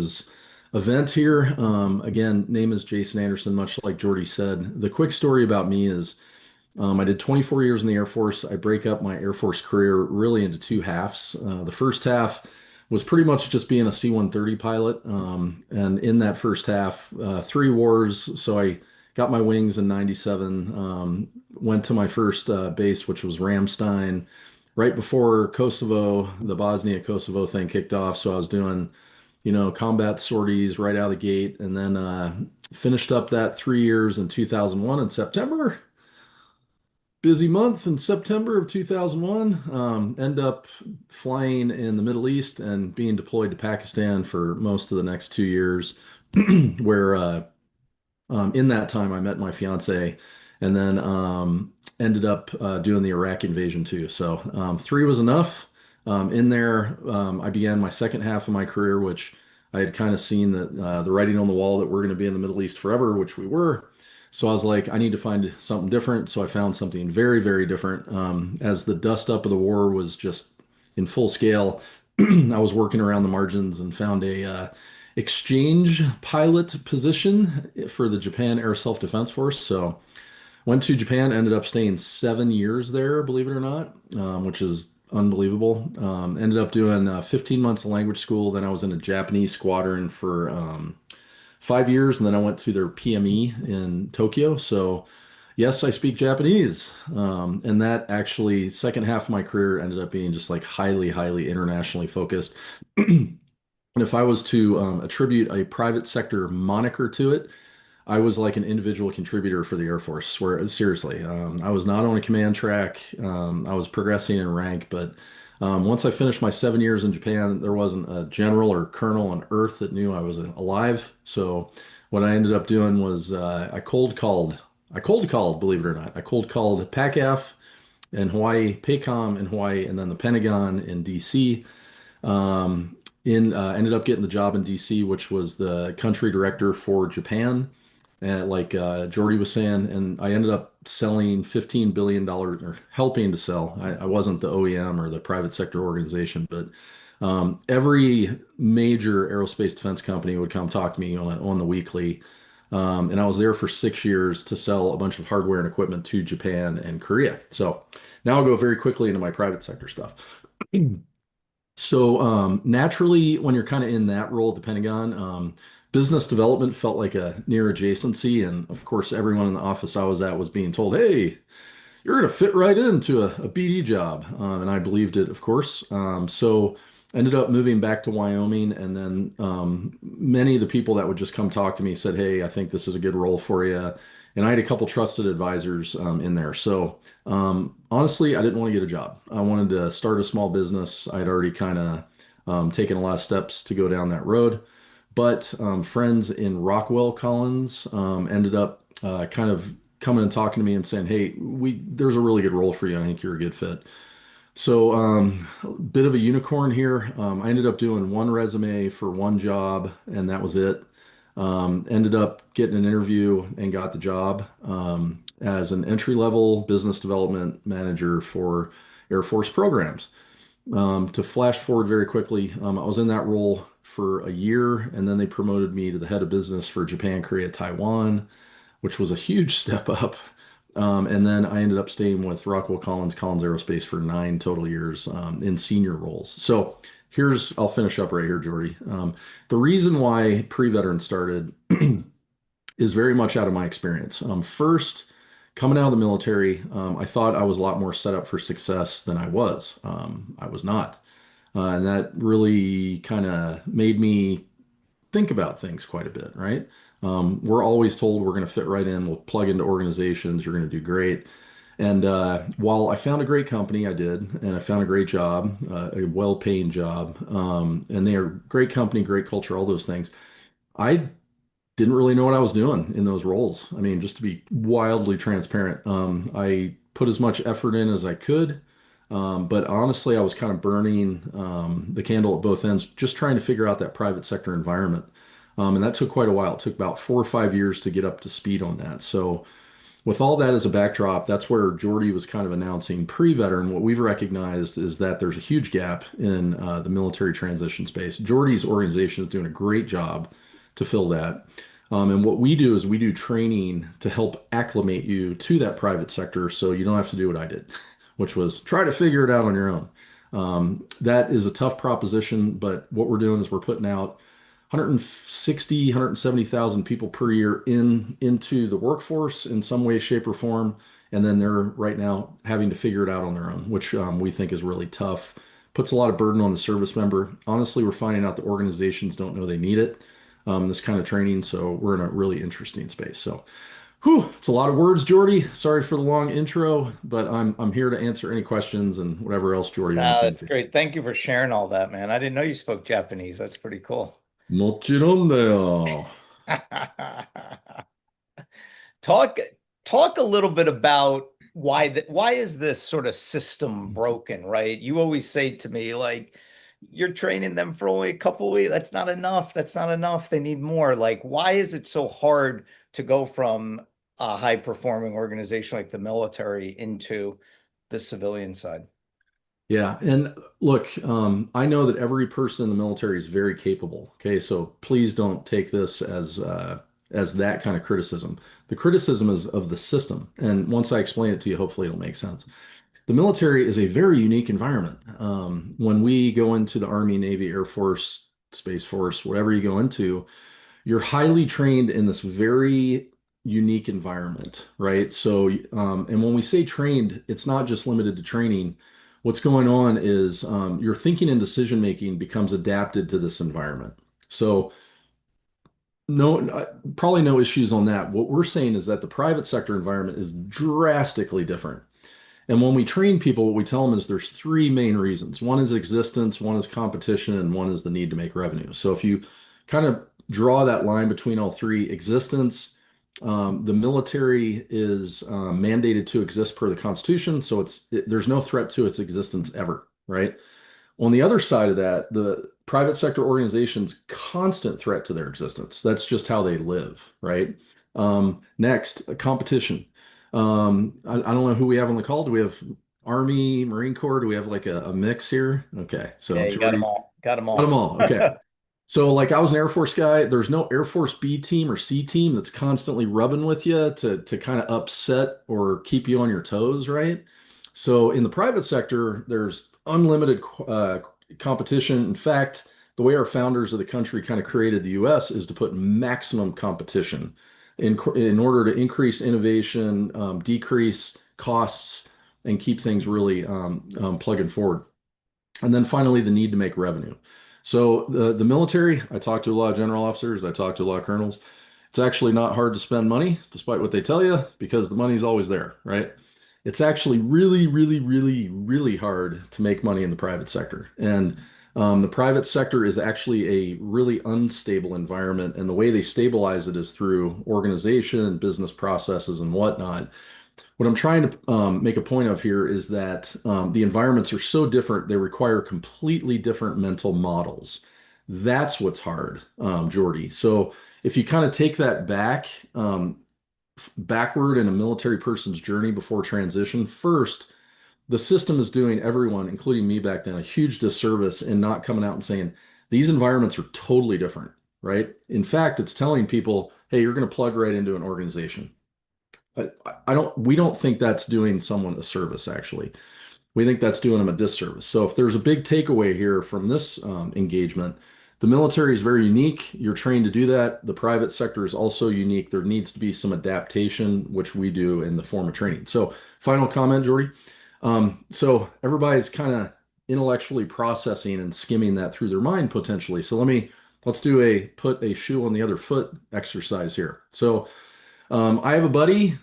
guys' event here. Again, name is Jason Anderson, much like Jordy said. The quick story about me is I did 24 years in the Air Force. I break up my Air Force career really into two halves. The first half was pretty much just being a C-130 pilot. And in that first half, three wars. So I got my wings in 97, went to my first base, which was Ramstein, right before Kosovo, the Bosnia Kosovo thing kicked off. So I was doing, combat sorties right out of the gate, and then finished up that 3 years in 2001 in September. Busy month in September of 2001. End up flying in the Middle East and being deployed to Pakistan for most of the next 2 years, where in that time I met my fiance, and then ended up doing the Iraq invasion too. So three was enough. In there, I began my second half of my career, which I had kind of seen that the writing on the wall that we're going to be in the Middle East forever, which we were. So I was like, I need to find something different. So I found something very, very different. As the dust up of the war was just in full scale, I was working around the margins and found a exchange pilot position for the Japan Air Self-Defense Force. So went to Japan, ended up staying 7 years there, believe it or not, which is unbelievable. Ended up doing 15 months of language school. Then I was in a Japanese squadron for 5 years, and then I went to their PME in Tokyo. So, yes, I speak Japanese. And that actually, second half of my career ended up being just like highly, highly internationally focused. And if I was to attribute a private sector moniker to it, I was like an individual contributor for the Air Force, where seriously, I was not on a command track. I was progressing in rank, but once I finished my 7 years in Japan, there wasn't a general or colonel on Earth that knew I was alive. So what I ended up doing was I cold called, believe it or not. I cold called PACAF in Hawaii, PACOM in Hawaii, and then the Pentagon in DC. Ended up getting the job in DC, which was the country director for Japan, like Jordy was saying, and I ended up selling $15 billion or helping to sell. I wasn't the OEM or the private sector organization, but every major aerospace defense company would come talk to me on the weekly. And I was there for 6 years to sell a bunch of hardware and equipment to Japan and Korea. So now I'll go very quickly into my private sector stuff. So naturally, when you're kind of in that role at the Pentagon, business development felt like a near adjacency. And of course, everyone in the office I was at was being told, hey, you're going to fit right into a BD job. And I believed it, of course. So ended up moving back to Wyoming. And then many of the people that would just come talk to me said, hey, I think this is a good role for you. And I had a couple trusted advisors in there. So honestly, I didn't want to get a job. I wanted to start a small business. I'd already kind of taken a lot of steps to go down that road. But friends in Rockwell Collins ended up kind of coming and talking to me and saying, "Hey, there's a really good role for you. I think you're a good fit." So, a bit of a unicorn here. I ended up doing one resume for one job, and that was it. Ended up getting an interview and got the job as an entry-level business development manager for Air Force programs. To flash forward very quickly, I was in that role for a year, and then they promoted me to the head of business for Japan, Korea, Taiwan, which was a huge step up. And then I ended up staying with Rockwell Collins Aerospace for 9 total years in senior roles. So I'll finish up right here, Jordy. The reason why PreVeteran started is very much out of my experience. First, coming out of the military, I thought I was a lot more set up for success than I was. I was not. And that really kind of made me think about things quite a bit, right? We're always told we're going to fit right in, we'll plug into organizations, you're going to do great. And while I found a great company, I did, and I found a great job, a well-paying job, and they are great company, great culture, all those things. I didn't really know what I was doing in those roles. I mean, just to be wildly transparent, I put as much effort in as I could, but honestly, I was kind of burning the candle at both ends, just trying to figure out that private sector environment. And that took quite a while. It took about 4 or 5 years to get up to speed on that. So with all that as a backdrop, that's where Jordy was kind of announcing pre-veteran. What we've recognized is that there's a huge gap in the military transition space. Jordy's organization is doing a great job to fill that. And what we do is we do training to help acclimate you to that private sector so you don't have to do what I did, which was try to figure it out on your own. That is a tough proposition, but what we're doing is we're putting out 160, 170,000 people per year into the workforce in some way, shape, or form. And then they're right now having to figure it out on their own, which we think is really tough. Puts a lot of burden on the service member. Honestly, we're finding out the organizations don't know they need it, this kind of training. So we're in a really interesting space. So, whew, it's a lot of words, Jordy. Sorry for the long intro, but I'm here to answer any questions and whatever else Jordy wants No, me that's to. great. Thank you for sharing all that, man. I didn't know you spoke Japanese. That's pretty cool. もちろんだよ. Talk talk a little bit about why is this sort of system broken, right? You always say to me like you're training them for only a couple of weeks. That's not enough. That's not enough. They need more. Like, why is it so hard to go from a high performing organization like the military into the civilian side? Yeah, and look, I know that every person in the military is very capable. Okay, so please don't take this as that kind of criticism. The criticism is of the system, and once I explain it to you, hopefully it'll make sense. The military is a very unique environment. When we go into the Army, Navy, Air Force, Space Force, whatever you go into, you're highly trained in this very unique environment, right? So, and when we say trained, it's not just limited to training. What's going on is your thinking and decision making becomes adapted to this environment. So, no, probably no issues on that. What we're saying is that the private sector environment is drastically different. And when we train people, what we tell them is there's three main reasons. One is existence, one is competition, and one is the need to make revenue. So if you kind of draw that line between all three, existence, the military is mandated to exist per the Constitution, so there's no threat to its existence ever, right? On the other side of that, the private sector organizations constant threat to their existence. That's just how they live, right? Next, competition. I don't know who we have on the call. Do we have Army, Marine Corps? Do we have like a mix here? Okay, Yeah, so you got them Jordy's all. Got them got them all. all. Okay. So, like, I was an Air Force guy. There's no Air Force B team or C team that's constantly rubbing with you to kind of upset or keep you on your toes, right? So, in the private sector, there's unlimited competition. In fact, the way our founders of the country kind of created the U.S. is to put maximum competition in order to increase innovation, decrease costs, and keep things really plugging forward. And then finally, the need to make revenue. So the military, I talk to a lot of general officers, I talk to a lot of colonels. It's actually not hard to spend money, despite what they tell you, because the money's always there, right? It's actually really, really, really, really hard to make money in the private sector. And the private sector is actually a really unstable environment. And the way they stabilize it is through organization, business processes, and whatnot. What I'm trying to make a point of here is that the environments are so different, they require completely different mental models. That's what's hard, Jordy. So if you kind of take that backward in a military person's journey before transition, first, the system is doing everyone, including me back then, a huge disservice in not coming out and saying these environments are totally different, right? In fact, it's telling people, hey, you're going to plug right into an organization. I, we don't think that's doing someone a service, actually. We think that's doing them a disservice. So if there's a big takeaway here from this engagement, the military is very unique. You're trained to do that. The private sector is also unique. There needs to be some adaptation, which we do in the form of training. So final comment, Jordy. So everybody's kind of intellectually processing and skimming that through their mind potentially. So let's do a put a shoe on the other foot exercise here. So I have a buddy.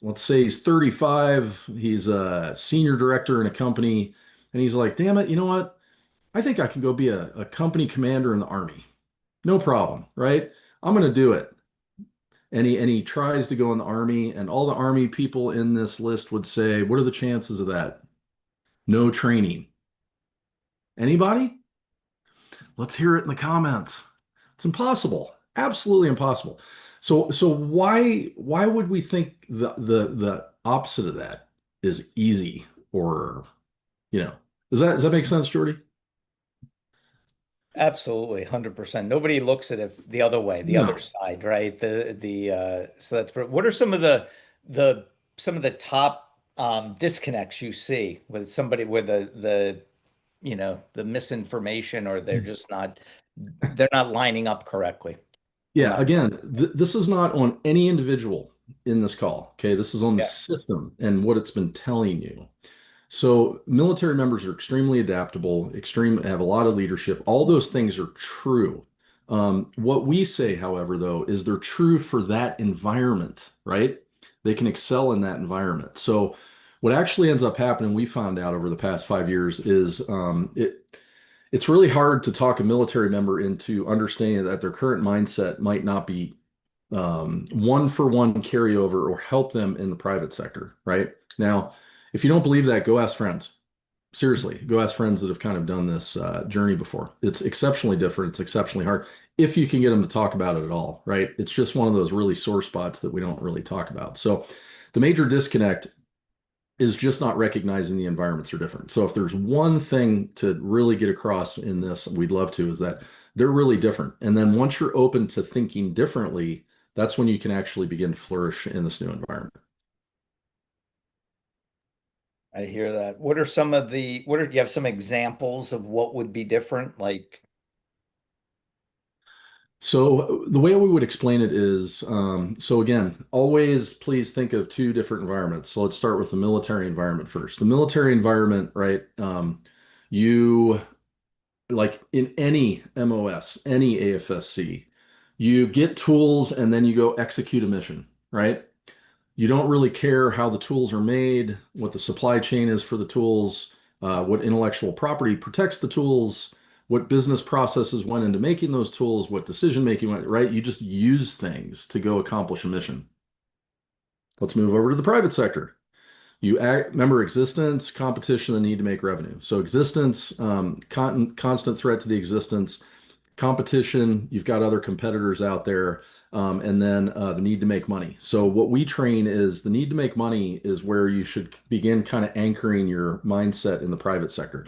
Let's say he's 35. He's a senior director in a company. And he's like, damn it, you know what? I think I can go be a company commander in the Army. No problem, right? I'm going to do it. And he tries to go in the Army, and all the Army people in this list would say, what are the chances of that? No training. Anybody? Let's hear it in the comments. It's impossible. Absolutely impossible. So why would we think the opposite of that is easy or you know does that make sense, Jordy? Absolutely, 100%. Nobody looks at it the other way, the other No. side, right? So what are the some of the top disconnects you see with somebody with the the misinformation, or they're not lining up correctly from Yeah, that. again, th this is not on any individual in this call. Okay, this is on the Yeah. system and what it's been telling you. So military members are extremely adaptable, extreme have a lot of leadership. All those things are true. What we say, however, though, is they're true for that environment, right? They can excel in that environment. So what actually ends up happening, we found out over the past 5 years, is it's really hard to talk a military member into understanding that their current mindset might not be one for one carryover or help them in the private sector, right? Now, if you don't believe that, go ask friends. Seriously, go ask friends that have kind of done this journey before. It's exceptionally different. It's exceptionally hard if you can get them to talk about it at all, right? It's just one of those really sore spots that we don't really talk about. So the major disconnect is just not recognizing the environments are different. So if there's one thing to really get across in this, we'd love to, is that they're really different. And then once you're open to thinking differently, that's when you can actually begin to flourish in this new environment. I hear that. What are some of the what are you have some examples of what would be different? Like, So the way we would explain it is, so again, always please think of two different environments. So let's start with the military environment first. The military environment, right? You like in any MOS, any AFSC, you get tools and then you go execute a mission, right? You don't really care how the tools are made, what the supply chain is for the tools, what intellectual property protects the tools, what business processes went into making those tools, what decision making went, right? You just use things to go accomplish a mission. Let's move over to the private sector. Remember existence, competition, the need to make revenue. So existence, constant threat to the existence, competition, you've got other competitors out there, and then the need to make money. So what we train is the need to make money is where you should begin kind of anchoring your mindset in the private sector.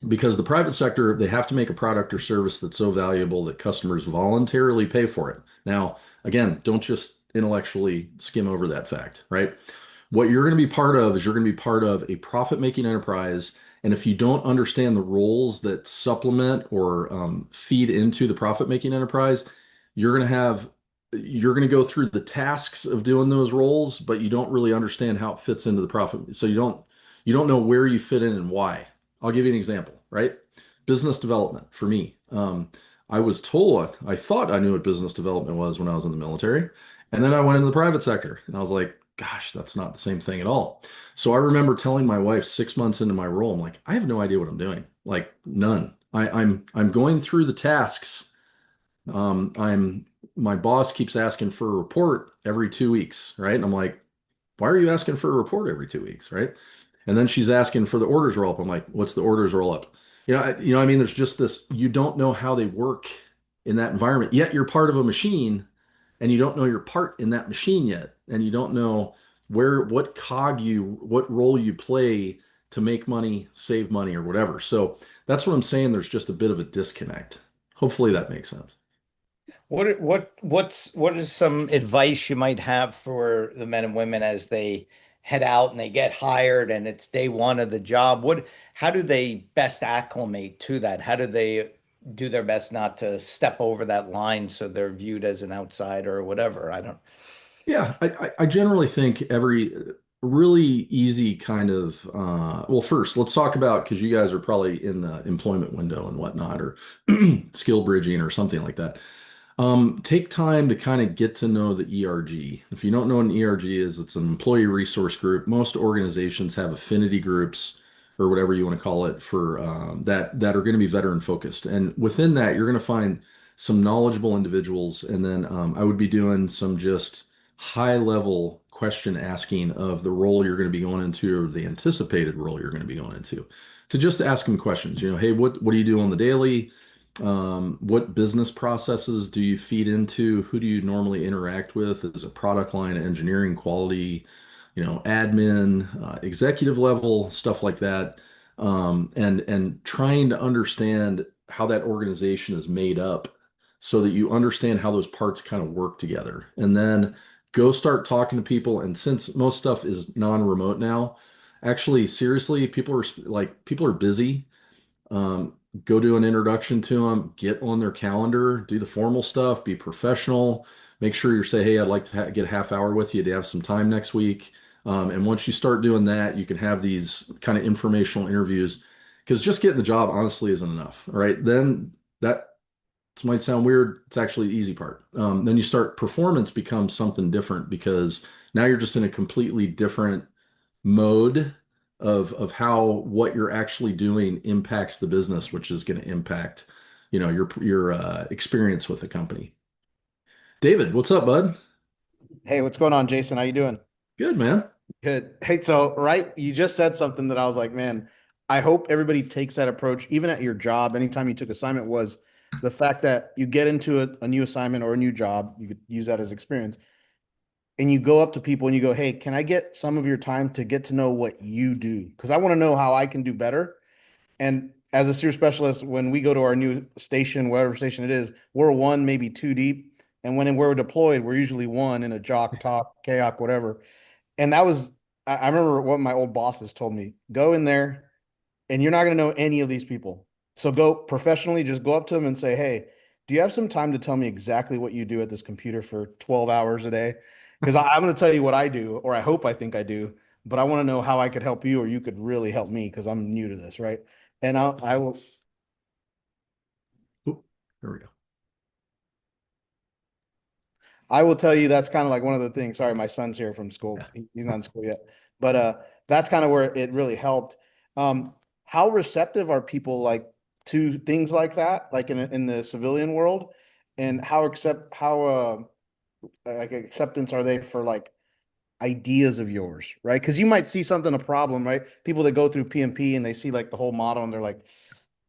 Because the private sector, they have to make a product or service that's so valuable that customers voluntarily pay for it. Now, again, don't just intellectually skim over that fact, right? What you're going to be part of is you're going to be part of a profit-making enterprise. And if you don't understand the roles that supplement or feed into the profit-making enterprise, you're going to have you're going to go through the tasks of doing those roles, but you don't really understand how it fits into the profit. So you don't know where you fit in and why. I'll give you an example, right? Business development for me. I was told, I thought I knew what business development was when I was in the military. And then I went into the private sector and I was like, gosh, that's not the same thing at all. So I remember telling my wife 6 months into my role, I'm like, I have no idea what I'm doing. Like none. I'm going through the tasks. I'm my boss keeps asking for a report every 2 weeks, right? And I'm like, why are you asking for a report every 2 weeks, right? And then she's asking for the orders roll up. I'm like, what's the orders roll up? I mean, there's just this, you don't know how they work in that environment. Yet you're part of a machine and you don't know your part in that machine yet. And you don't know what role you play to make money, save money, or whatever. So that's what I'm saying. There's just a bit of a disconnect. Hopefully that makes sense. what is some advice you might have for the men and women as they head out and they get hired and it's day one of the job? How do they best acclimate to that? How do they do their best not to step over that line so they're viewed as an outsider or whatever? I don't. Yeah, I generally think every really easy kind of well, first let's talk about because you guys are probably in the employment window and whatnot, or skill bridging or something like that. Take time to kind of get to know the ERG. If you don't know what an ERG is, it's an employee resource group. Most organizations have affinity groups or whatever you want to call it for that are going to be veteran focused. And within that, you're going to find some knowledgeable individuals. And then I would be doing some just high level question asking of the role you're going to be going into or the anticipated role you're going to be going into to just ask them questions. Hey, what do you do on the daily? What business processes do you feed into? Who do you normally interact with? Is it product line, engineering, quality, admin, executive level, stuff like that? And trying to understand how that organization is made up so that you understand how those parts kind of work together. And then go start talking to people. And since most stuff is non-remote now, actually, seriously, people are busy. um, Go do an introduction to them, get on their calendar, do the formal stuff, be professional, make sure you say, hey, I'd like to get a half hour with you to have some time next week. And once you start doing that, you can have these kind of informational interviews because just getting the job honestly isn't enough. All right. Then that might sound weird. It's actually the easy part. Then you start performance becomes something different because now you're just in a completely different mode of how what you're actually doing impacts the business, which is going to impact, your experience with the company. David, what's up, bud? Hey, what's going on, Jason? How you doing? Good, man. Good. Hey, so right, you just said something that I was like, man, I hope everybody takes that approach, even at your job, anytime you took assignment, was the fact that you get into a new assignment or a new job, you could use that as experience, and you go up to people and you go, hey, can I get some of your time to get to know what you do? Because I want to know how I can do better. And as a seer specialist, when we go to our new station, whatever station it is, we're one, maybe two deep. And when we're deployed, we're usually one in a jock, top, kayak, whatever. And that was, I remember what my old bosses told me, go in there and you're not going to know any of these people. So go professionally, just go up to them and say, hey, do you have some time to tell me exactly what you do at this computer for 12 hours a day? Because I'm going to tell you what I do, or I hope I think I do, but I want to know how I could help you or you could really help me because I'm new to this, right? And I will, Oop, there we go. I will tell you that's kind of like one of the things. Sorry, my son's here from school. Yeah. He's not in school yet, but that's kind of where it really helped. How receptive are people like to things like that, like in the civilian world, and how like acceptance are they for like ideas of yours, right? Because you might see something a problem, right? People that go through PMP and they see like the whole model and they're like,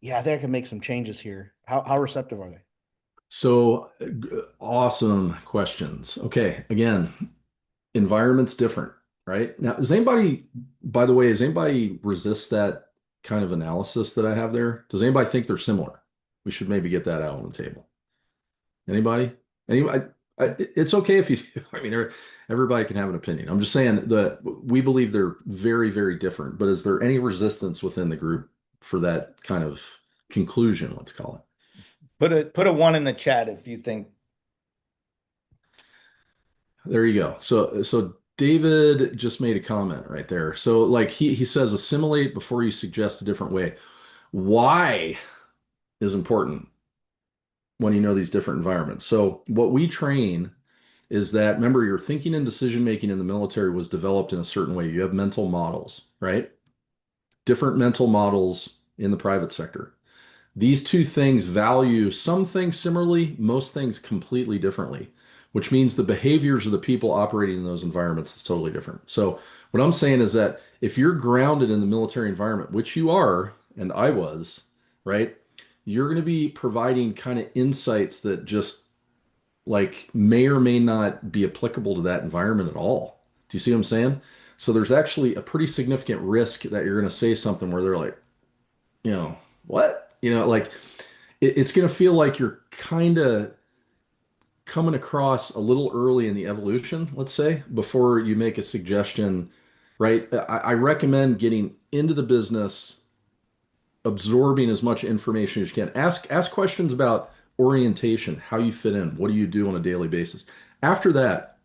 yeah, I think I can make some changes here. How receptive are they? So awesome questions. Okay, again, environment's different, right? Now, by the way, does anybody resist that kind of analysis that I have there? Does anybody think they're similar? We should maybe get that out on the table. Anybody? Anybody? It's okay if you do. I mean, everybody can have an opinion. I'm just saying that we believe they're very, very different. But is there any resistance within the group for that kind of conclusion, let's call it? Put a one in the chat if you think. There you go. So David just made a comment right there. So like he says assimilate before you suggest a different way. Why is important when you know these different environments. So what we train is that remember your thinking and decision making in the military was developed in a certain way. You have mental models, right? Different mental models in the private sector. These two things value some things similarly, most things completely differently, which means the behaviors of the people operating in those environments is totally different. So, what I'm saying is that if you're grounded in the military environment, which you are, and I was, right, you're going to be providing kind of insights that just like may or may not be applicable to that environment at all. Do you see what I'm saying? So, there's actually a pretty significant risk that you're going to say something where they're like, what? Like it's going to feel like you're kind of coming across a little early in the evolution, let's say, before you make a suggestion, right? I recommend getting into the business, absorbing as much information as you can. Ask questions about orientation, how you fit in, what do you do on a daily basis. After that,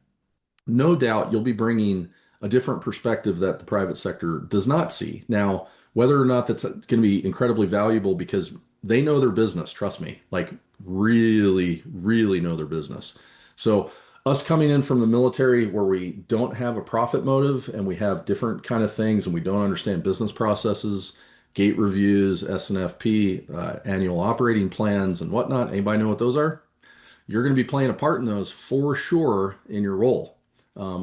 no doubt you'll be bringing a different perspective that the private sector does not see. Now, whether or not that's going to be incredibly valuable because they know their business, trust me, like really, really know their business. So, us coming in from the military where we don't have a profit motive and we have different kind of things and we don't understand business processes, gate reviews, SNFP, annual operating plans, and whatnot. Anybody know what those are? You're going to be playing a part in those for sure in your role.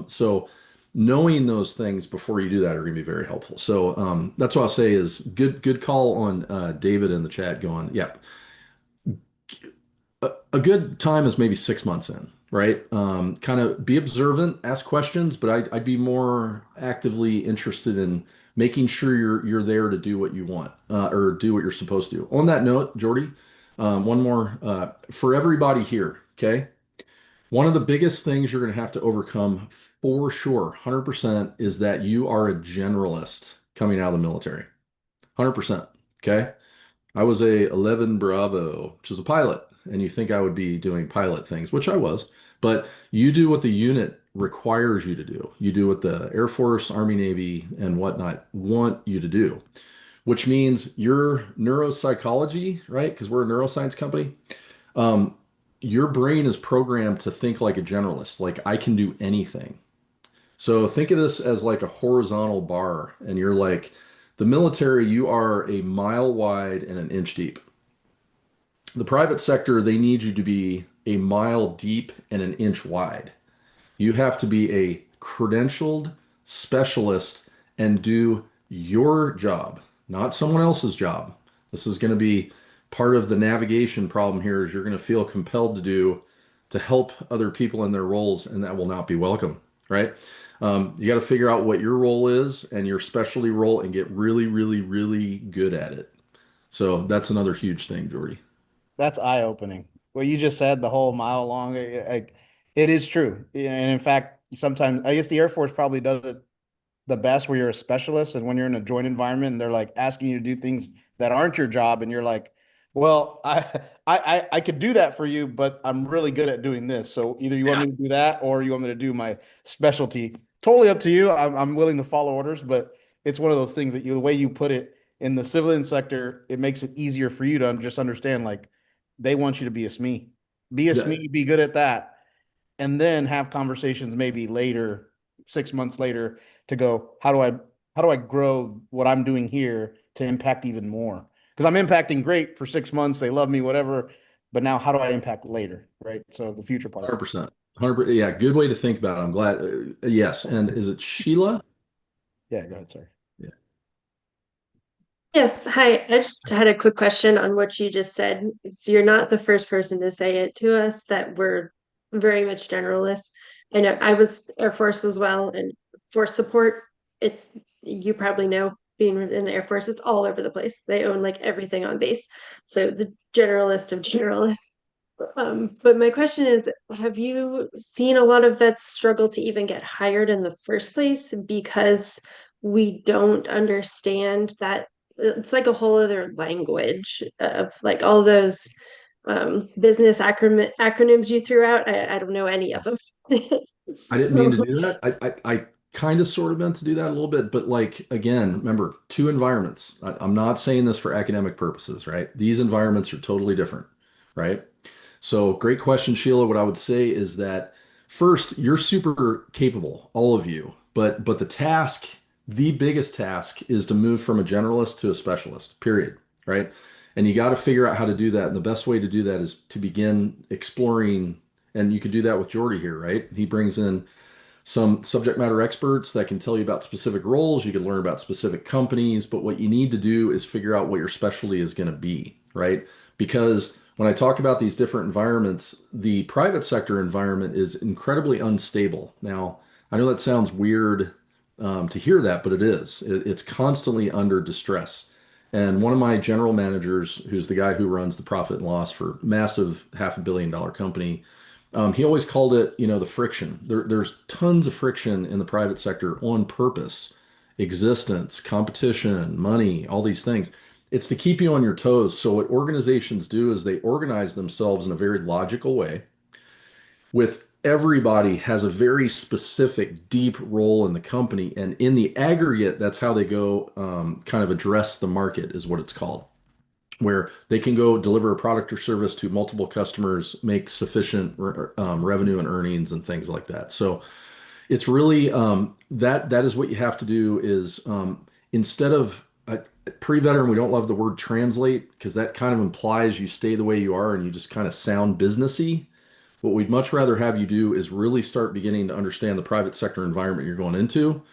So knowing those things before you do that are going to be very helpful. So that's what I'll say is good call on David in the chat going, yeah, A good time is maybe 6 months in, right? Kind of be observant, ask questions, but I'd be more actively interested in making sure you're there to do what you want or do what you're supposed to do. On that note, Jordy, one more for everybody here, okay? One of the biggest things you're going to have to overcome for sure, 100%, is that you are a generalist coming out of the military. 100%. Okay. I was a 11 Bravo, which is a pilot, and you think I would be doing pilot things, which I was, but you do what the unit requires you to do. You do what the Air Force, Army, Navy, and whatnot want you to do, which means your neuropsychology, right? Because we're a neuroscience company. Um, your brain is programmed to think like a generalist, like I can do anything. So think of this as like a horizontal bar, and you're like the military, you are a mile wide and an inch deep. The private sector, they need you to be a mile deep and an inch wide. You have to be a credentialed specialist and do your job, not someone else's job. This is going to be part of the navigation problem here is you're going to feel compelled to do to help other people in their roles, and that will not be welcome, right? You got to figure out what your role is and your specialty role and get really, really, really good at it. So that's another huge thing, Jordy. That's eye-opening. What you just said, the whole mile long, it is true. And in fact, sometimes I guess the Air Force probably does it the best where you're a specialist and when you're in a joint environment and they're like asking you to do things that aren't your job and you're like, well, I could do that for you, but I'm really good at doing this. So either you want me to do that or you want me to do my specialty. Totally up to you. I'm willing to follow orders, but it's one of those things that you, the way you put it in the civilian sector, it makes it easier for you to just understand like they want you to be a SME. Be a Yeah, SME, be good at that, and then have conversations maybe later, 6 months later, to go, how do I grow what I'm doing here to impact even more? Because I'm impacting great for 6 months, they love me, whatever. But now how do I impact later? Right. So the future part. 100%. 100%. Yeah, good way to think about it. I'm glad. Yes. And is it Sheila? Yeah, go ahead, sorry. Yeah. Yes, hi. I just had a quick question on what you just said. So you're not the first person to say it to us that we're very much generalists. I know I was Air Force as well, and for support, it's you probably know being in the Air Force, it's all over the place. They own like everything on base. So the generalist of generalists. But my question is, have you seen a lot of vets struggle to even get hired in the first place because we don't understand that it's like a whole other language of like all those business acronyms you threw out. I don't know any of them. I didn't mean to So, do that. I kind of sort of meant to do that a little bit, but like again, remember two environments. I'm not saying this for academic purposes, right? These environments are totally different, right? So great question, Sheila. What I would say is that first, you're super capable, all of you, but the task, the biggest task is to move from a generalist to a specialist, period, right? And you got to figure out how to do that. And the best way to do that is to begin exploring, and you could do that with Jordy here, right? He brings in some subject matter experts that can tell you about specific roles. You can learn about specific companies, but what you need to do is figure out what your specialty is going to be, right? Because when I talk about these different environments, the private sector environment is incredibly unstable. Now, I know that sounds weird to hear that, but it is. It's constantly under distress. And one of my general managers, who's the guy who runs the profit and loss for massive $500 million company, he always called it, the friction. There's tons of friction in the private sector on purpose, existence, competition, money, all these things. It's to keep you on your toes. So what organizations do is they organize themselves in a very logical way with everybody has a very specific, deep role in the company. And in the aggregate, that's how they go kind of address the market, is what it's called, where they can go deliver a product or service to multiple customers, make sufficient revenue and earnings and things like that. So it's really that is what you have to do is instead of pre-veteran, we don't love the word translate because that kind of implies you stay the way you are and you just kind of sound businessy. What we'd much rather have you do is really start beginning to understand the private sector environment you're going into,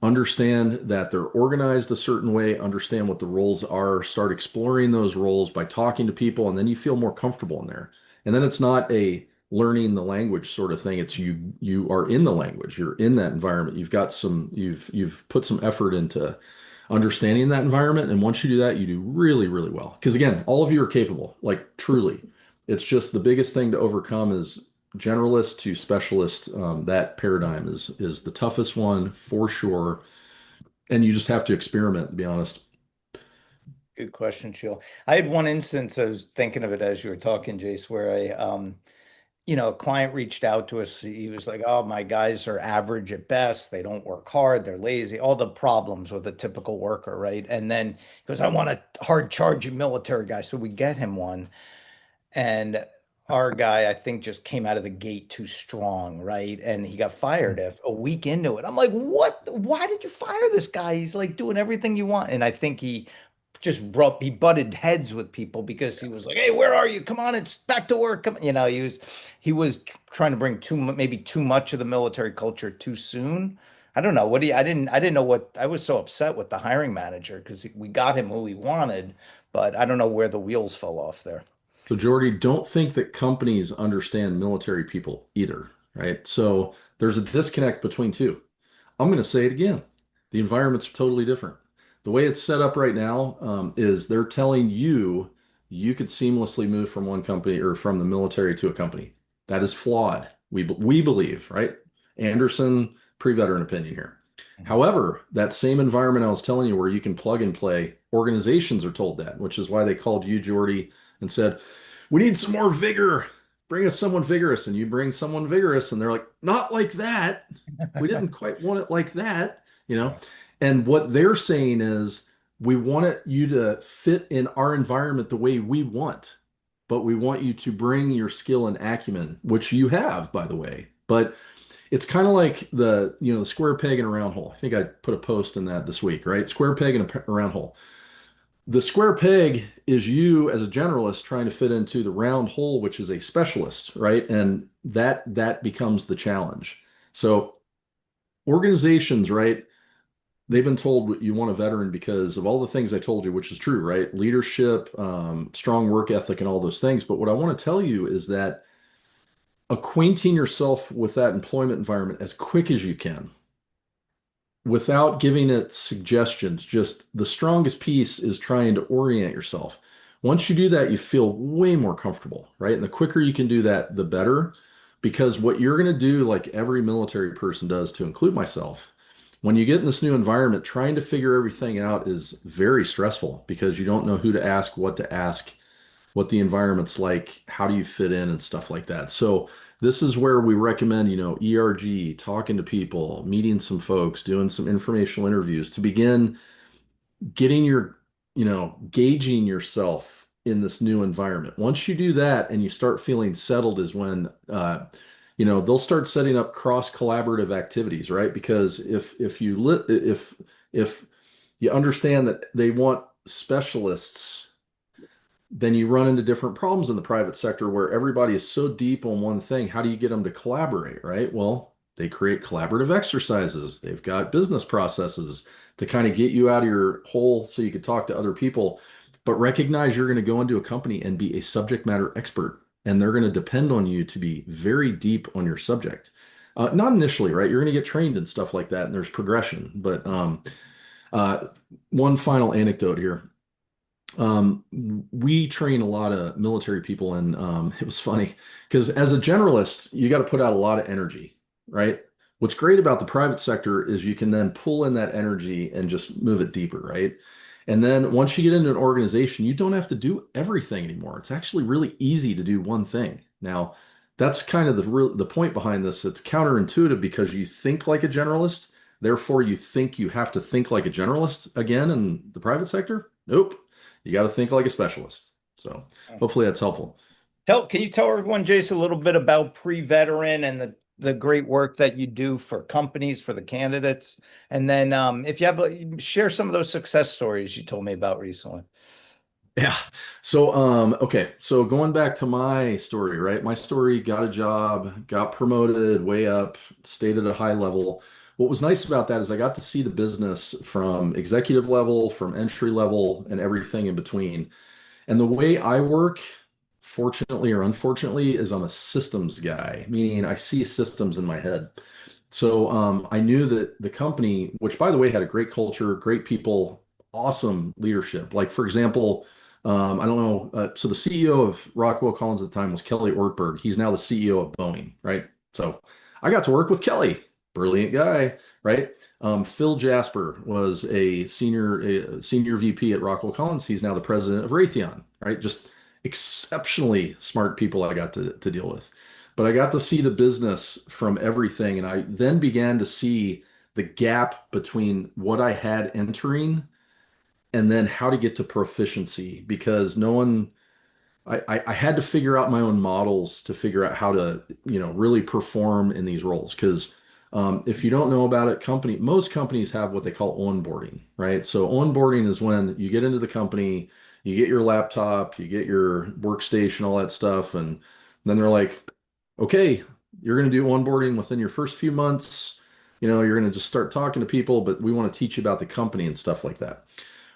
understand that they're organized a certain way, understand what the roles are, start exploring those roles by talking to people, and then you feel more comfortable in there. And then it's not a learning the language sort of thing. It's you are in the language. You're in that environment. You've put some effort into understanding that environment. And once you do that, you do really, really well. Because again, all of you are capable, like truly. It's just the biggest thing to overcome is generalist to specialist. That paradigm is the toughest one for sure. And you just have to experiment, to be honest. Good question, Sheil. I had one instance, I was thinking of it as you were talking, Jace, where a client reached out to us. He was like, "Oh, my guys are average at best. They don't work hard. They're lazy. All the problems with a typical worker, right?" And then he goes, "I want a hard charging military guy." So we get him one. And our guy, I think, just came out of the gate too strong, right? And he got fired if a week into it. I'm like, what? Why did you fire this guy? He's like doing everything you want. And I think he butted heads with people because he was like, "Hey, where are you? Come on, it's back to work." Come, he was trying to bring maybe too much of the military culture too soon. I don't know. I didn't know what I was so upset with the hiring manager because we got him who he wanted, but I don't know where the wheels fell off there. So, Jordy, don't think that companies understand military people either, right? So there's a disconnect between two. I'm going to say it again. The environments are totally different. The way it's set up right now is they're telling you you could seamlessly move from one company or from the military to a company. That is flawed. We believe, right? Anderson, pre-veteran opinion here. However, that same environment I was telling you where you can plug and play, organizations are told that, which is why they called you, Jordy, and said, "We need some more vigor. Bring us someone vigorous." And you bring someone vigorous, and they're like, "Not like that. We didn't quite want it like that, you know?" And what they're saying is, we want you to fit in our environment the way we want, but we want you to bring your skill and acumen, which you have, by the way. But it's kind of like the square peg in a round hole. I think I put a post in that this week, right? Square peg in a round hole. The square peg is you as a generalist trying to fit into the round hole, which is a specialist, right? And that becomes the challenge. So organizations, right? They've been told you want a veteran because of all the things I told you, which is true, right? Leadership, strong work ethic, and all those things. But what I want to tell you is that acquainting yourself with that employment environment as quick as you can without giving it suggestions. Just the strongest piece is trying to orient yourself. Once you do that, you feel way more comfortable, right? And the quicker you can do that, the better. Because what you're going to do, like every military person does, to include myself, when you get in this new environment, trying to figure everything out is very stressful because you don't know who to ask, what to ask, what the environment's like, how do you fit in and stuff like that. So this is where we recommend, ERG, talking to people, meeting some folks, doing some informational interviews to begin getting gauging yourself in this new environment. Once you do that and you start feeling settled is when, they'll start setting up cross collaborative activities, right? Because if you understand that they want specialists, then you run into different problems in the private sector where everybody is so deep on one thing. How do you get them to collaborate, right? Well, they create collaborative exercises. They've got business processes to kind of get you out of your hole so you can talk to other people. But recognize you're going to go into a company and be a subject matter expert, and they're going to depend on you to be very deep on your subject. Not initially, right? You're going to get trained and stuff like that, and there's progression. But one final anecdote here. We train a lot of military people, and it was funny because as a generalist, you got to put out a lot of energy, right? What's great about the private sector is you can then pull in that energy and just move it deeper, right? And then once you get into an organization, you don't have to do everything anymore. It's actually really easy to do one thing. Now, that's kind of the point behind this. It's counterintuitive because you think like a generalist, therefore you think you have to think like a generalist again in the private sector. Nope. You got to think like a specialist. So hopefully that's helpful. Can you tell everyone, Jason, a little bit about PreVeteran and the great work that you do for companies, for the candidates? And then if you have, share some of those success stories you told me about recently. Yeah. So, okay. So going back to my story, right? My story, got a job, got promoted way up, stayed at a high level. What was nice about that is I got to see the business from executive level, from entry level, and everything in between. And the way I work fortunately or unfortunately, is I'm a systems guy, meaning I see systems in my head. So I knew that the company, which by the way had a great culture, great people, awesome leadership. Like for example, I don't know. So the CEO of Rockwell Collins at the time was Kelly Ortberg. He's now the CEO of Boeing, right? So I got to work with Kelly, brilliant guy, right? Phil Jasper was a senior VP at Rockwell Collins. He's now the president of Raytheon, right? Just exceptionally smart people I got to deal with. But I got to see the business from everything. And I then began to see the gap between what I had entering and then how to get to proficiency because no one, I had to figure out my own models to figure out how to, really perform in these roles. Because if you don't know about it, most companies have what they call onboarding, right? So onboarding is when you get into the company, you get your laptop, you get your workstation, all that stuff, and then they're like, okay, you're going to do onboarding within your first few months. You're going to just start talking to people, but we want to teach you about the company and stuff like that.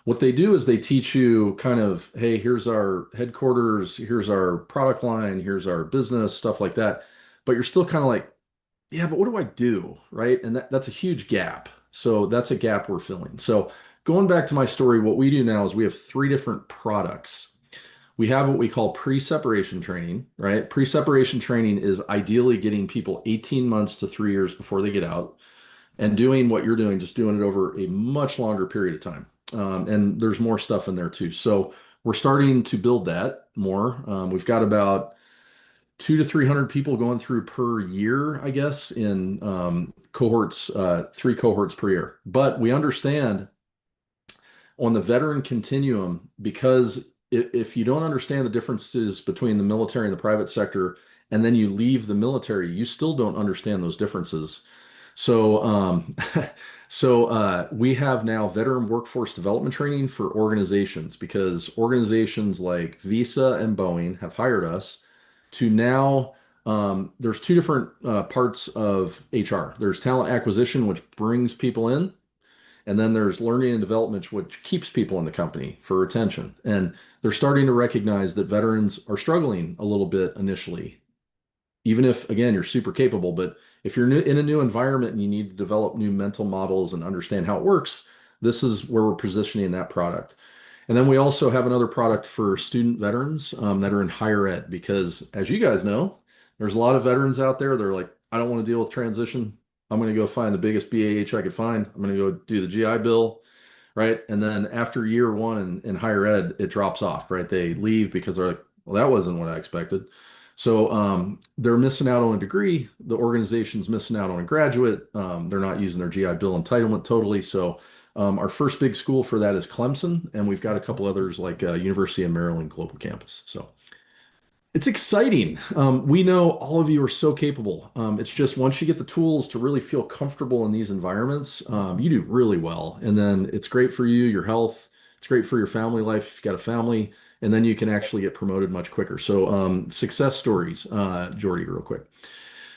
What they do is they teach you kind of, hey, here's our headquarters, here's our product line, here's our business, stuff like that. But you're still kind of like, yeah, but what do I do? Right. And that's a huge gap. So that's a gap we're filling. So going back to my story, what we do now is we have three different products. We have what we call pre-separation training, right? Pre-separation training is ideally getting people 18 months to 3 years before they get out and doing what you're doing, just doing it over a much longer period of time. And there's more stuff in there too. So we're starting to build that more. We've got about 200 to 300 people going through per year, I guess, in cohorts, 3 cohorts per year. But we understand on the veteran continuum, because if you don't understand the differences between the military and the private sector, and then you leave the military, you still don't understand those differences. So, we have now veteran workforce development training for organizations because organizations like Visa and Boeing have hired us to now. There's two different parts of HR. There's talent acquisition, which brings people in, and then there's learning and development, which keeps people in the company for retention. And they're starting to recognize that veterans are struggling a little bit initially, even if, again, you're super capable. But if you're in a new environment and you need to develop new mental models and understand how it works, this is where we're positioning that product. And then we also have another product for student veterans that are in higher ed, because as you guys know, there's a lot of veterans out there. They're like, I don't want to deal with transition. I'm going to go find the biggest BAH I could find. I'm going to go do the GI Bill, right? And then after year one in higher ed, it drops off, right? They leave because they're like, well, that wasn't what I expected. So they're missing out on a degree. The organization's missing out on a graduate. They're not using their GI Bill entitlement totally. So our first big school for that is Clemson, and we've got a couple others like University of Maryland Global Campus. So it's exciting. We know all of you are so capable. It's just once you get the tools to really feel comfortable in these environments, you do really well. And then it's great for you, your health. It's great for your family life if you've got a family. And then you can actually get promoted much quicker. So success stories, Jordy, real quick.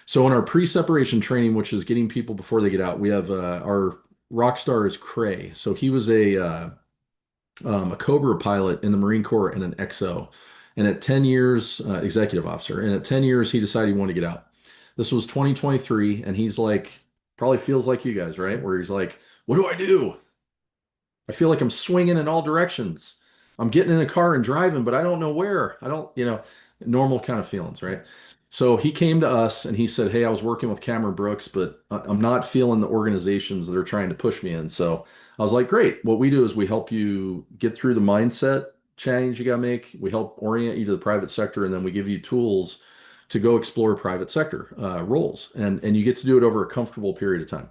So in our pre-separation training, which is getting people before they get out, we have our rock star is Cray. So he was a Cobra pilot in the Marine Corps and an XO. And at 10 years, executive officer, and at 10 years, he decided he wanted to get out. This was 2023, and he's like, probably feels like you guys, right? Where he's like, what do I do? I feel like I'm swinging in all directions. I'm getting in a car and driving, but I don't know where. I don't, normal kind of feelings, right? So he came to us and he said, hey, I was working with Cameron Brooks, but I'm not feeling the organizations that are trying to push me in. So I was like, great. What we do is we help you get through the mindset change you got to make. We help orient you to the private sector, and then we give you tools to go explore private sector roles. And you get to do it over a comfortable period of time.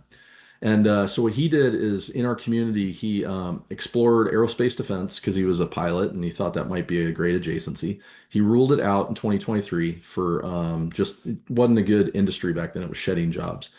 And so what he did is in our community, he explored aerospace defense because he was a pilot and he thought that might be a great adjacency. He ruled it out in 2023 for just it wasn't a good industry back then. It was shedding jobs.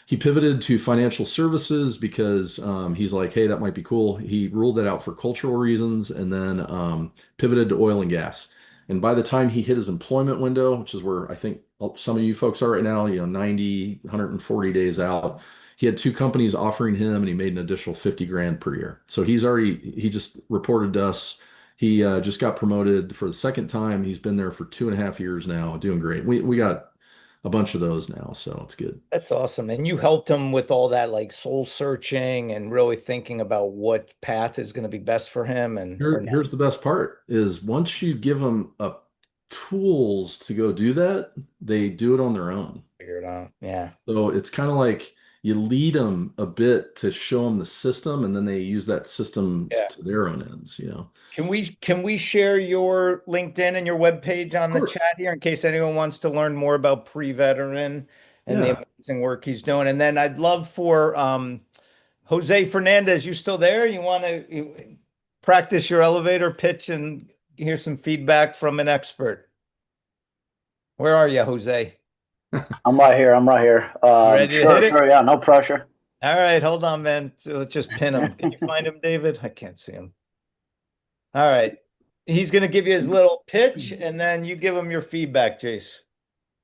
He pivoted to financial services because he's like, hey, that might be cool. He ruled that out for cultural reasons and then pivoted to oil and gas. And by the time he hit his employment window, which is where I think some of you folks are right now, 90, 140 days out, he had 2 companies offering him and he made an additional 50 grand per year. So he just reported to us He just got promoted for the second time. He's been there for 2.5 years now, doing great. We got a bunch of those now, so it's good. That's awesome. And you helped him with all that like soul searching and really thinking about what path is going to be best for him and or not Here's the best part is once you give them tools to go do that, they do it on their own. figure it out. Yeah. So it's kind of like you lead them a bit to show them the system, and then they use that system Yeah. to their own ends, you know. Can we share your LinkedIn and your webpage on Of the course. chat here in case anyone wants to learn more about PreVeteran and the Yeah. amazing work he's doing? And then I'd love for Jose Fernandez, you still there? You want to practice your elevator pitch and hear some feedback from an expert? Where are you, Jose? I'm right here. I'm right here. Ready to hit it? Sure. Yeah, no pressure. All right, hold on, man. So let's just pin him. Can you find him, David? I can't see him. All right. He's going to give you his little pitch and then you give him your feedback, Jace.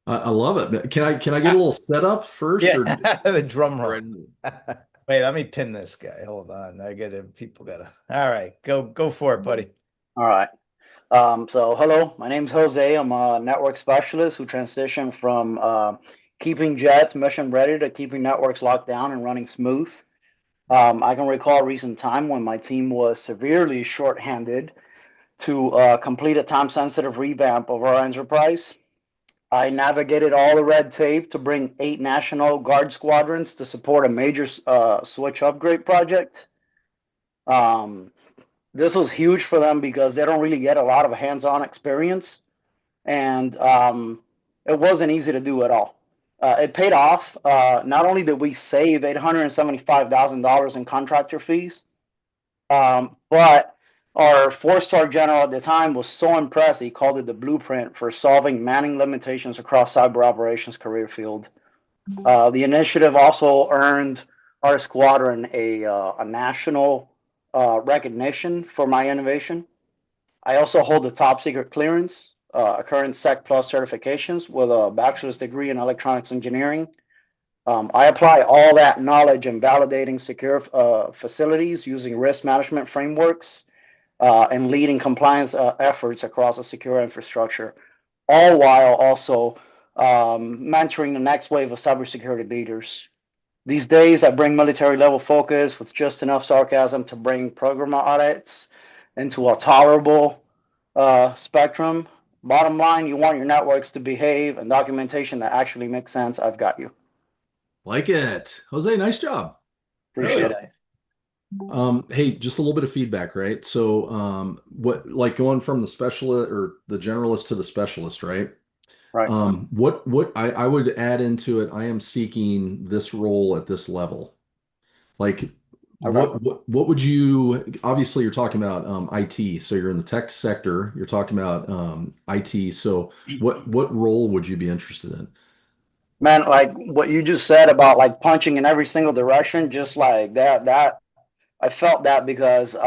I love it. Can I get a little setup first Yeah, or the drum roll. right? Wait, let me pin this guy. Hold on. I get it. People gotta. All right, go for it, buddy. All right. So hello, my name's Jose. I'm a network specialist who transitioned from keeping jets mission ready to keeping networks locked down and running smooth. I can recall a recent time when my team was severely shorthanded to complete a time-sensitive revamp of our enterprise. I navigated all the red tape to bring 8 National Guard squadrons to support a major switch upgrade project. Um, this was huge for them because they don't really get a lot of hands-on experience, and it wasn't easy to do at all. It paid off. Not only did we save $875,000 in contractor fees, but our four-star general at the time was so impressed, he called it the blueprint for solving manning limitations across cyber operations career field. The initiative also earned our squadron a national recognition for my innovation. I also hold the top secret clearance, current Sec Plus certifications with a bachelor's degree in electronics engineering. I apply all that knowledge in validating secure facilities using risk management frameworks and leading compliance efforts across a secure infrastructure, all while also mentoring the next wave of cybersecurity leaders. These days, I bring military level focus with just enough sarcasm to bring program audits into a tolerable spectrum. Bottom line, you want your networks to behave and documentation that actually makes sense. I've got you. Like it. Jose, nice job. Appreciate Really it. Hey, just a little bit of feedback, right? So, what like going from the specialist or the generalist to the specialist, right? Right. What I would add into it, I am seeking this role at this level. Like, Okay. what would you, obviously you're talking about IT, so you're in the tech sector, you're talking about IT. So what role would you be interested in? Man, like what you just said about like punching in every single direction, just like that I felt that because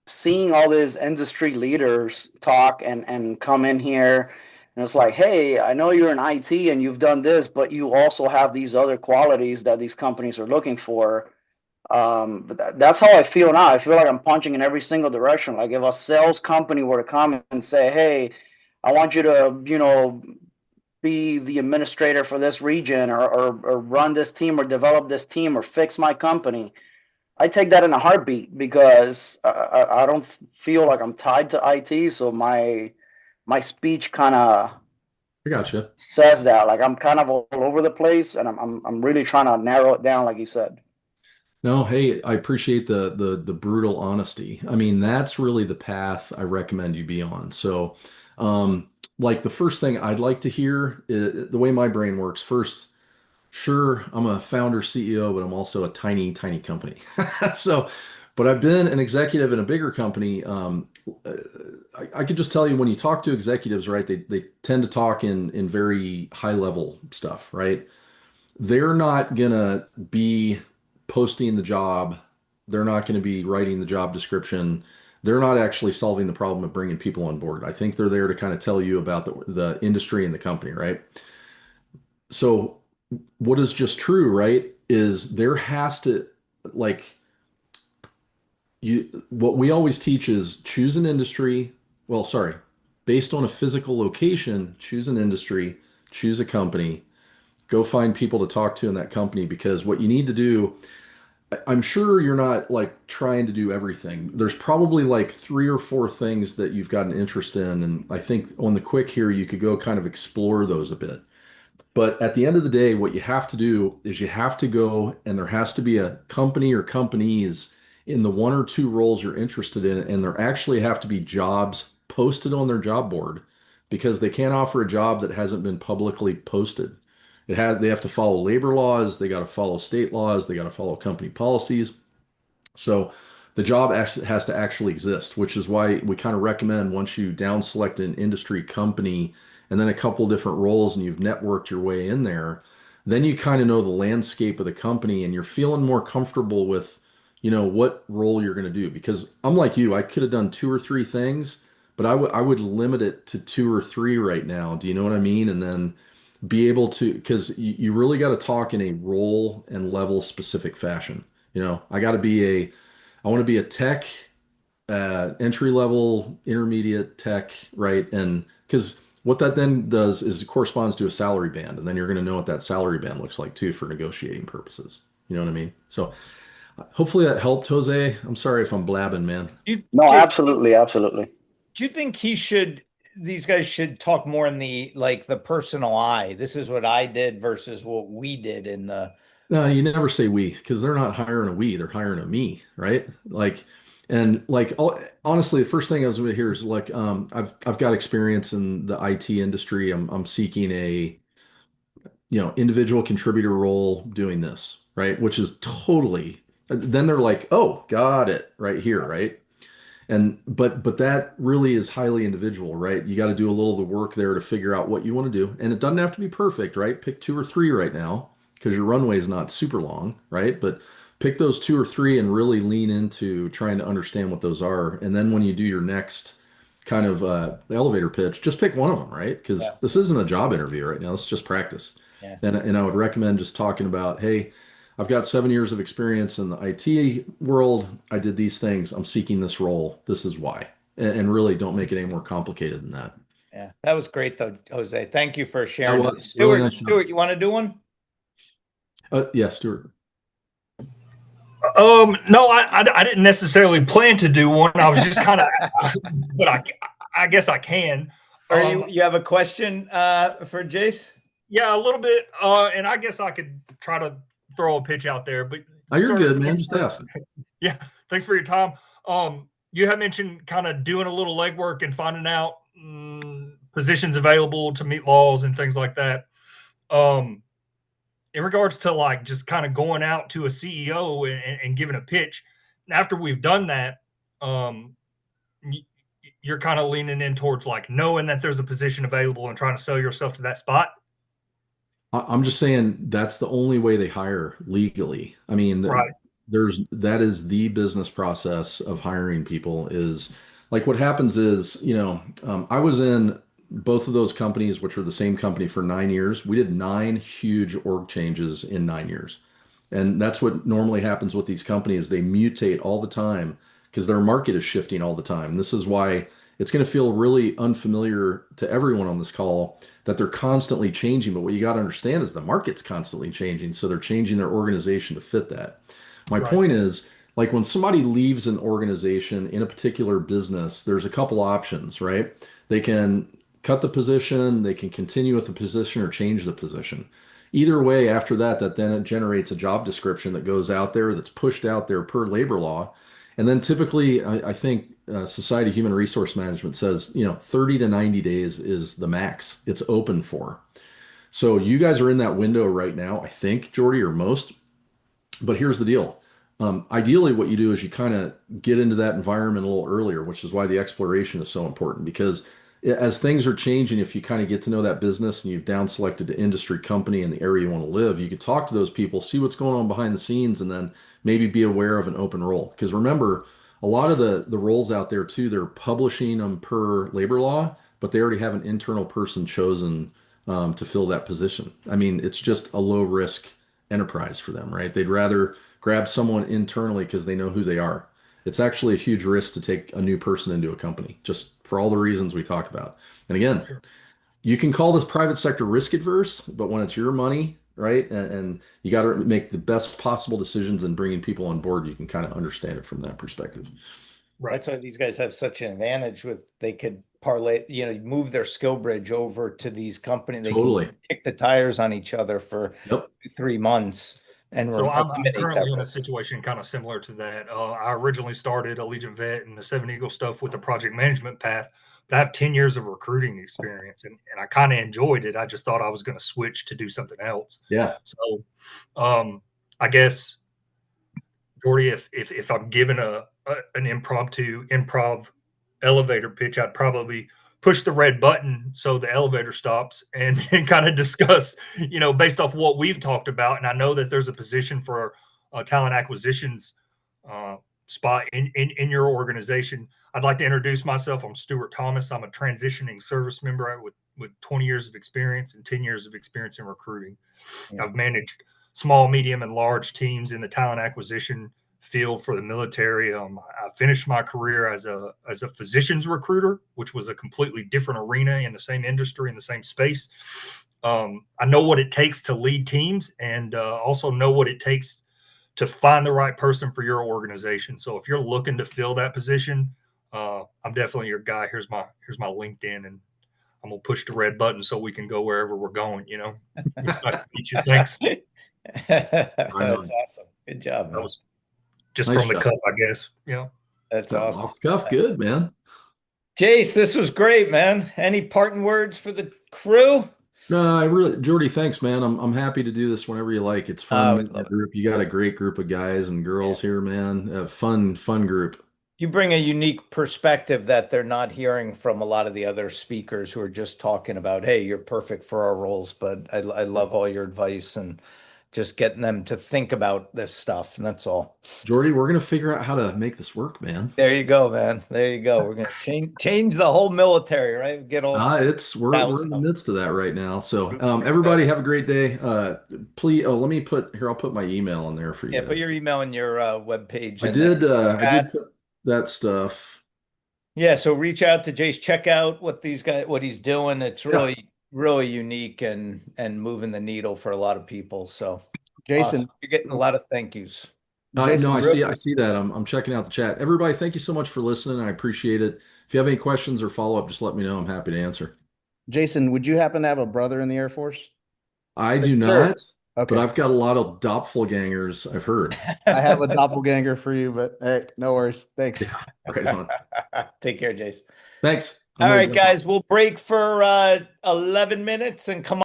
seeing all these industry leaders talk and come in here, and it's like, hey, I know you're in IT and you've done this, but you also have these other qualities that these companies are looking for. But that's how I feel now. I feel like I'm punching in every single direction. Like if a sales company were to come and say, hey, I want you to, be the administrator for this region or run this team or develop this team or fix my company. I take that in a heartbeat because I don't feel like I'm tied to IT. So my speech kind of I gotcha. says that like I'm kind of all over the place, and I'm really trying to narrow it down, like you said. No, hey, I appreciate the brutal honesty. I mean, that's really the path I recommend you be on. So, like the first thing I'd like to hear is, the way my brain works. First, sure, I'm a founder CEO, but I'm also a tiny, tiny company. So, but I've been an executive in a bigger company. Uh, I could just tell you when you talk to executives, right? They tend to talk in very high level stuff, right? They're not gonna be posting the job. They're not going to be writing the job description. They're not actually solving the problem of bringing people on board. I think they're there to kind of tell you about the industry and the company, right? So what is just true, right, is there has to, like, what we always teach is choose an industry. Well, sorry, based on a physical location, choose an industry, choose a company, go find people to talk to in that company because what you need to do, I'm sure you're not like trying to do everything. There's probably like three or four things that you've got an interest in. And I think on the quick here, you could go kind of explore those a bit. But at the end of the day, what you have to do is you have to go and there has to be a company or companies in the one or two roles you're interested in. And there actually have to be jobs posted on their job board because they can't offer a job that hasn't been publicly posted. They have to follow labor laws, they got to follow state laws, they got to follow company policies. So the job actually has to actually exist, which is why we kind of recommend once you down select an industry company and then a couple different roles and you've networked your way in there, then you kind of know the landscape of the company and you're feeling more comfortable with, what role you're going to do. Because I'm like you, I could have done two or three things, but I would limit it to two or three right now. Do you know what I mean? And then be able to, because you really got to talk in a role and level specific fashion. I want to be a tech, entry level, intermediate tech, right? And because what that then does is it corresponds to a salary band, and then you're going to know what that salary band looks like too for negotiating purposes. You know what I mean? So hopefully that helped, Jose. I'm sorry if I'm blabbing, man. No, absolutely, absolutely. Do you think these guys should talk more in the personal I? This is what I did versus what we did in the. No, you never say we because they're not hiring a we, they're hiring a me, right? Honestly, the first thing I was going to hear is like I've got experience in the IT industry. I'm seeking a individual contributor role doing this, right? Which is totally then they're like, oh, got it right here, right? And but that really is highly individual, right? You got to do a little of the work there to figure out what you want to do. And it doesn't have to be perfect, right? Pick two or three right now because your runway is not super long, right? But pick those two or three and really lean into trying to understand what those are. And then when you do your next kind of elevator pitch, just pick one of them, right? Because Yeah. this isn't a job interview right now. It's just practice. Yeah. And I would recommend just talking about, hey, I've got 7 years of experience in the IT world. I did these things. I'm seeking this role. This is why. And really don't make it any more complicated than that. Yeah, that was great though, Jose. Thank you for That sharing that. was really nice. Stuart, you want to do one? Yeah, Stuart. No, I didn't necessarily plan to do one. I was just kind of, but I guess I can. Or you have a question for Jace? Yeah, a little bit. And I guess I could try to throw a pitch out there, but oh, you're good, man. Just ask. Yeah, thanks for your time. You had mentioned kind of doing a little legwork and finding out positions available to meet laws and things like that. In regards to like just kind of going out to a CEO and giving a pitch, after we've done that, you're kind of leaning in towards like knowing that there's a position available and trying to sell yourself to that spot. I'm just saying that's the only way they hire legally. I mean, Right. that is the business process of hiring people is like what happens is, I was in both of those companies, which were the same company for 9 years. We did 9 huge org changes in 9 years. And that's what normally happens with these companies. They mutate all the time because their market is shifting all the time. This is why it's going to feel really unfamiliar to everyone on this call that they're constantly changing. But what you got to understand is the market's constantly changing. So they're changing their organization to fit that. My point is, like when somebody leaves an organization in a particular business, there's a couple options, right? They can cut the position, they can continue with the position or change the position. Either way, after that then it generates a job description that goes out there that's pushed out there per labor law. And then typically, I think Society of Human Resource Management says, 30 to 90 days is the max it's open for. So you guys are in that window right now, I think, Jordy, or most. But here's the deal. Ideally, what you do is you kind of get into that environment a little earlier, which is why the exploration is so important. Because as things are changing, if you kind of get to know that business and you've down selected the industry, company, and the area you want to live, you can talk to those people, see what's going on behind the scenes, and then maybe be aware of an open role. Because remember, a lot of the roles out there too, they're publishing them per labor law, but they already have an internal person chosen to fill that position. I mean, it's just a low risk enterprise for them, right? They'd rather grab someone internally because they know who they are. it's actually a huge risk to take a new person into a company, just for all the reasons we talk about. And again, Sure. you can call this private sector risk adverse, but when it's your money, right, and you got to make the best possible decisions and bringing people on board, you can kind of understand it from that perspective. Right. That's why these guys have such an advantage with they could parlay, move their skill bridge over to these companies. They Totally. can kick the tires on each other for Yep. 3 months and So I'm eliminate currently that in a risk. situation kind of similar to that. I originally started Allegiant Vet and the Seven Eagle stuff with the project management path, but I have 10 years of recruiting experience and I kind of enjoyed it. I just thought I was going to switch to do something else. Yeah. So I guess, Jordy, if I'm given an improv elevator pitch, I'd probably push the red button so the elevator stops and then kind of discuss, based off what we've talked about. And I know that there's a position for a talent acquisitions spot in your organization. I'd like to introduce myself. I'm Stuart Thomas. I'm a transitioning service member with 20 years of experience and 10 years of experience in recruiting. Yeah. I've managed small, medium, and large teams in the talent acquisition field for the military. I finished my career as a physician's recruiter, which was a completely different arena in the same industry, in the same space. I know what it takes to lead teams and also know what it takes to find the right person for your organization. So if you're looking to fill that position, I'm definitely your guy. Here's my LinkedIn, and I'm gonna push the red button so we can go wherever we're going. It's nice to meet you. Thanks. That's awesome. Good job, man. That was just Nice from the job. cuff, I guess. That's So, awesome. off the cuff, good, man. Jace, this was great, man. Any parting words for the crew? No, Jordy, thanks, man. I'm happy to do this whenever you like. It's fun meeting your group. You got a great group of guys and girls here, man. Fun group. You bring a unique perspective that they're not hearing from a lot of the other speakers who are just talking about, hey, you're perfect for our roles. But I love all your advice and just getting them to think about this stuff. And that's all. Jordy, we're gonna figure out how to make this work, man. There you go, man. There you go. We're gonna change the whole military, right? Get all We're in the midst of that right now. So everybody have a great day. Please, I'll put my email in there for you Yeah, guys. put your email in your webpage. I did put that stuff. Yeah, so reach out to Jace, check out what he's doing. It's really unique and moving the needle for a lot of people. So Jason, awesome. You're getting a lot of thank yous. No, I see that. I'm checking out the chat. Everybody, thank you so much for listening. I appreciate it. If you have any questions or follow up, just let me know. I'm happy to answer. Jason, would you happen to have a brother in the Air Force? I do not, okay. But I've got a lot of doppelgangers, I've heard. I have a doppelganger for you, but hey, no worries. Thanks. Yeah, right on. Take care, Jace. Thanks. All right, guys, we'll break for 11 minutes and come on.